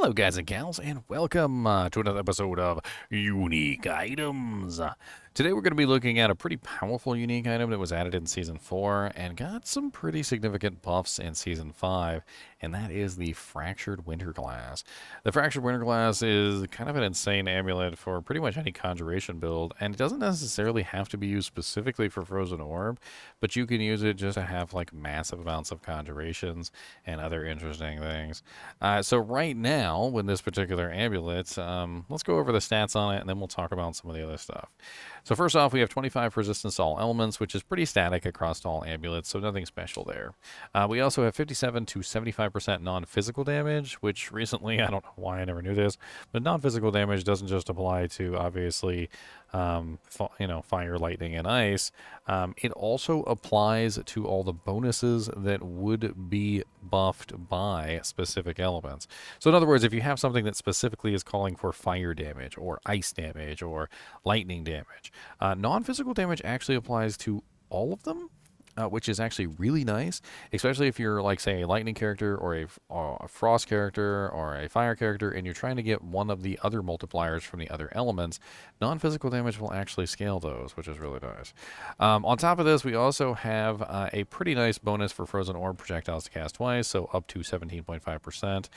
Hello, guys and gals, and welcome to another episode of Unique Items. Today we're going to be looking at a pretty powerful unique item that was added in Season 4 and got some pretty significant buffs in Season 5, and that is the Fractured Winterglass. The Fractured Winterglass is kind of an insane amulet for pretty much any Conjuration build, and it doesn't necessarily have to be used specifically for Frozen Orb, but you can use it just to have like massive amounts of Conjurations and other interesting things. So right now, with this particular amulet, let's go over the stats on it, and then we'll talk about some of the other stuff. So first off, we have 25 resistance to all elements, which is pretty static across all amulets, so nothing special there. We also have 57 to 75% non-physical damage, which recently, I don't know why I never knew this, but non-physical damage doesn't just apply to, obviously, fire, lightning, and ice. It also applies to all the bonuses that would be buffed by specific elements. So in other words, if you have something that specifically is calling for fire damage or ice damage or lightning damage, non-physical damage actually applies to all of them, which is actually really nice, especially if you're like, say, a lightning character or a frost character or a fire character, and you're trying to get one of the other multipliers from the other elements. Non-physical damage will actually scale those, which is really nice. On top of this, we also have a pretty nice bonus for Frozen Orb projectiles to cast twice, so up to 17.5%,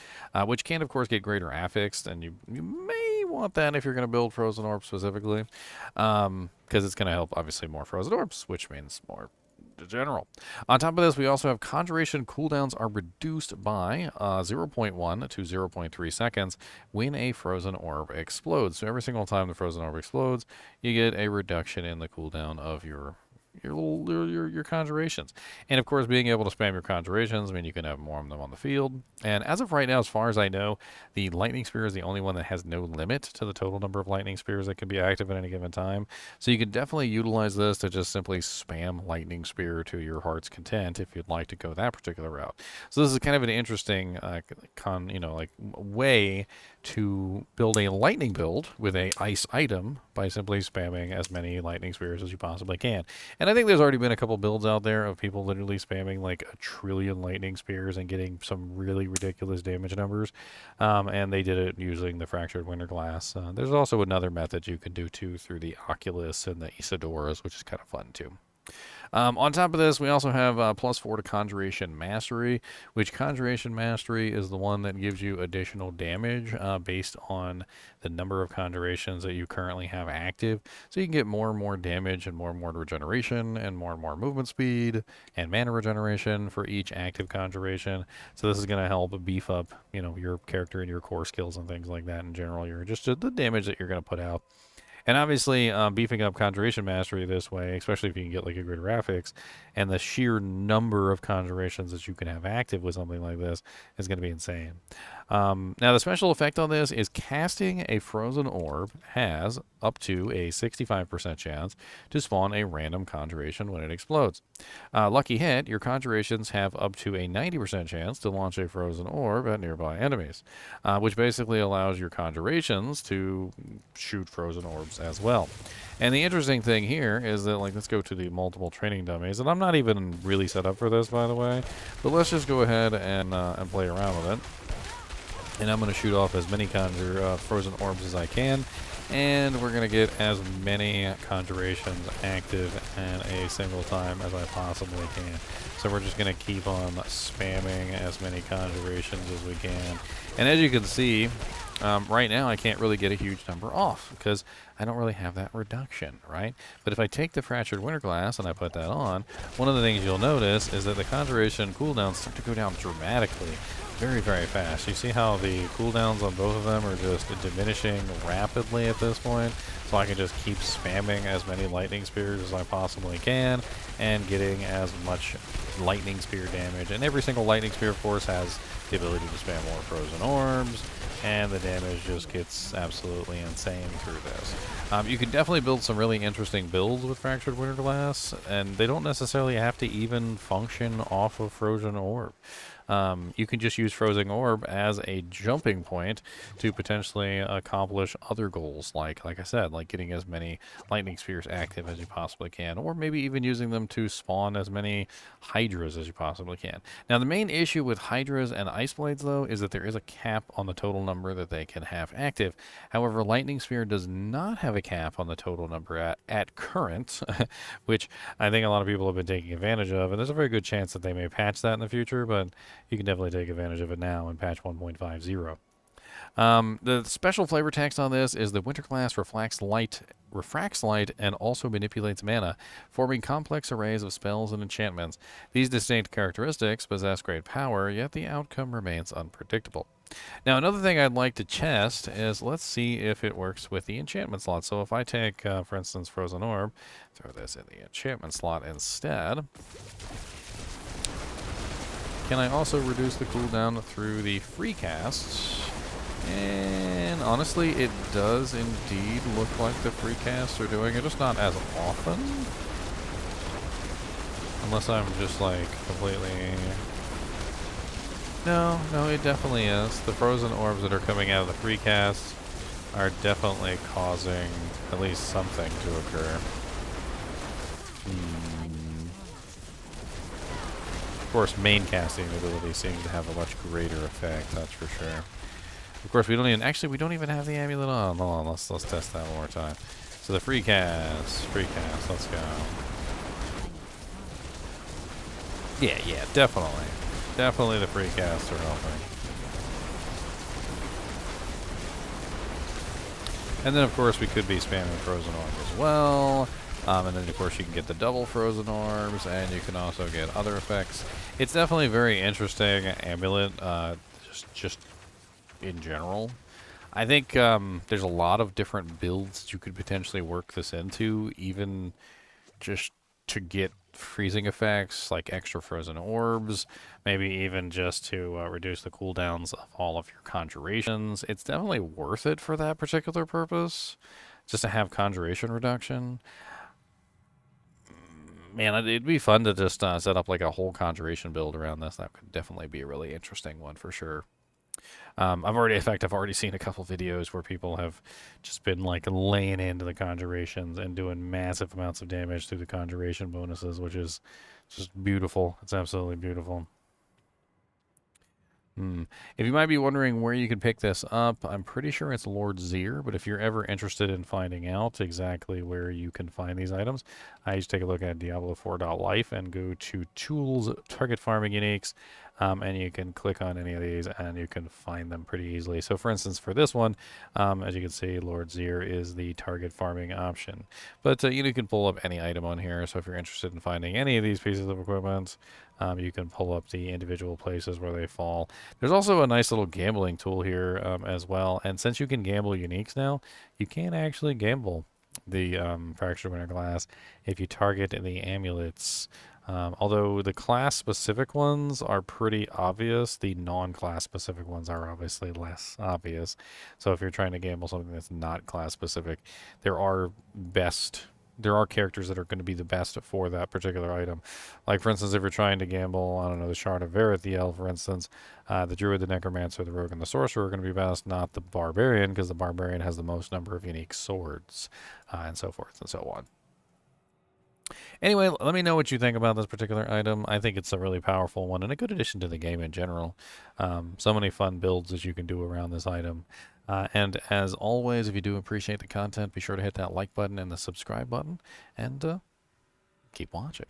which can, of course, get greater affixed, and you may want that if you're going to build Frozen Orb specifically, because it's going to help, obviously, more Frozen Orbs, which means more general. On top of this, we also have Conjuration cooldowns are reduced by 0.1 to 0.3 seconds when a Frozen Orb explodes. So every single time the Frozen Orb explodes, you get a reduction in the cooldown of your Conjurations. And of course, being able to spam your Conjurations, I mean, you can have more of them on the field. And as of right now, as far as I know, the Lightning Spear is the only one that has no limit to the total number of Lightning Spears that can be active at any given time. So you can definitely utilize this to just simply spam Lightning Spear to your heart's content if you'd like to go that particular route. So this is kind of an interesting way to build a lightning build with a ice item by simply spamming as many lightning spears as you possibly can. And I think there's already been a couple builds out there of people literally spamming like 1,000,000,000,000 lightning spears and getting some really ridiculous damage numbers. And they did it using the Fractured Winterglass. There's also another method you can do too through the Oculus and the Isidoras, which is kind of fun too. On top of this, we also have +4 to Conjuration Mastery, which Conjuration Mastery is the one that gives you additional damage based on the number of conjurations that you currently have active. So you can get more and more damage and more regeneration and more movement speed and mana regeneration for each active conjuration. So this is going to help beef up, your character and your core skills and things like that in general. You're just the damage that you're going to put out. And obviously, beefing up Conjuration Mastery this way, especially if you can get like a greater affix, and the sheer number of conjurations that you can have active with something like this is going to be insane. Now, the special effect on this is casting a Frozen Orb has up to a 65% chance to spawn a random conjuration when it explodes. Lucky hit, your conjurations have up to a 90% chance to launch a Frozen Orb at nearby enemies, which basically allows your conjurations to shoot Frozen Orbs as well. And the interesting thing here is that, like, let's go to the multiple training dummies, and I'm not even really set up for this, by the way, but let's just go ahead and play around with it. And I'm going to shoot off as many Frozen Orbs as I can, and we're going to get as many conjurations active at a single time as I possibly can. So we're just going to keep on spamming as many conjurations as we can. And as you can see, right now I can't really get a huge number off because I don't really have that reduction, right? But if I take the Fractured Winterglass and I put that on, one of the things you'll notice is that the Conjuration cooldowns start to go down dramatically, very fast. You see how the cooldowns on both of them are just diminishing rapidly at this point? So I can just keep spamming as many Lightning Spears as I possibly can and getting as much Lightning Spear damage. And every single Lightning Spear, of course, has the ability to spam more Frozen Orbs, and the damage just gets absolutely insane through this. You can definitely build some really interesting builds with Fractured Winterglass, and they don't necessarily have to even function off of Frozen Orb. you can just use Frozen Orb as a jumping point to potentially accomplish other goals, like I said, like getting as many lightning spheres active as you possibly can, or maybe even using them to spawn as many hydras as you possibly can. Now, the main issue with hydras and ice blades, though, is that there is a cap on the total number that they can have active. However, lightning sphere does not have a cap on the total number at current, which I think a lot of people have been taking advantage of, and there's a very good chance that they may patch that in the future, but you can definitely take advantage of it now in patch 1.5.0. The special flavor text on this is the Winterglass refracts light and also manipulates mana, forming complex arrays of spells and enchantments. These distinct characteristics possess great power, yet the outcome remains unpredictable. Now, another thing I'd like to test is let's see if it works with the enchantment slot. So if I take, for instance, Frozen Orb, throw this in the enchantment slot instead. Can I also reduce the cooldown through the free casts? And honestly, it does indeed look like the free casts are doing it, just not as often. Unless I'm just like completely... No, it definitely is. The frozen orbs that are coming out of the free casts are definitely causing at least something to occur. Of course, main casting ability seems to have a much greater effect, that's for sure. Of course, we don't even have the amulet on. Hold on, let's test that one more time. So the free cast, let's go. Yeah, definitely. Definitely the free casts are helping. And then, of course, we could be spamming Frozen Orb as well. And then, of course, you can get the double Frozen Orbs, and you can also get other effects. It's definitely very interesting amulet, just in general. I think there's a lot of different builds you could potentially work this into, even just to get freezing effects, like extra Frozen Orbs, maybe even just to reduce the cooldowns of all of your conjurations. It's definitely worth it for that particular purpose, just to have conjuration reduction. Man, it'd be fun to just set up like a whole conjuration build around this. That could definitely be a really interesting one for sure. I've already seen a couple videos where people have just been like laying into the conjurations and doing massive amounts of damage through the conjuration bonuses, which is just beautiful. It's absolutely beautiful. If you might be wondering where you can pick this up, I'm pretty sure it's Lord Zir, but if you're ever interested in finding out exactly where you can find these items, I just take a look at Diablo 4.life and go to Tools, Target Farming Uniques, and you can click on any of these and you can find them pretty easily. So for instance, for this one, as you can see, Lord Zir is the target farming option. But you can pull up any item on here, so if you're interested in finding any of these pieces of equipment, you can pull up the individual places where they fall. There's also a nice little gambling tool here as well, and since you can gamble uniques now, you can actually gamble the Fractured Winterglass if you target the amulets. Although the class-specific ones are pretty obvious, the non-class-specific ones are obviously less obvious. So if you're trying to gamble something that's not class-specific, there are characters that are going to be the best for that particular item. Like, for instance, if you're trying to gamble, I don't know, the Shard of Verithiel, for instance, the Druid, the Necromancer, the Rogue, and the Sorcerer are going to be best, not the Barbarian, because the Barbarian has the most number of unique swords, and so forth and so on. Anyway, let me know what you think about this particular item. I think it's a really powerful one and a good addition to the game in general. So many fun builds that you can do around this item. And as always, if you do appreciate the content, be sure to hit that like button and the subscribe button, and keep watching.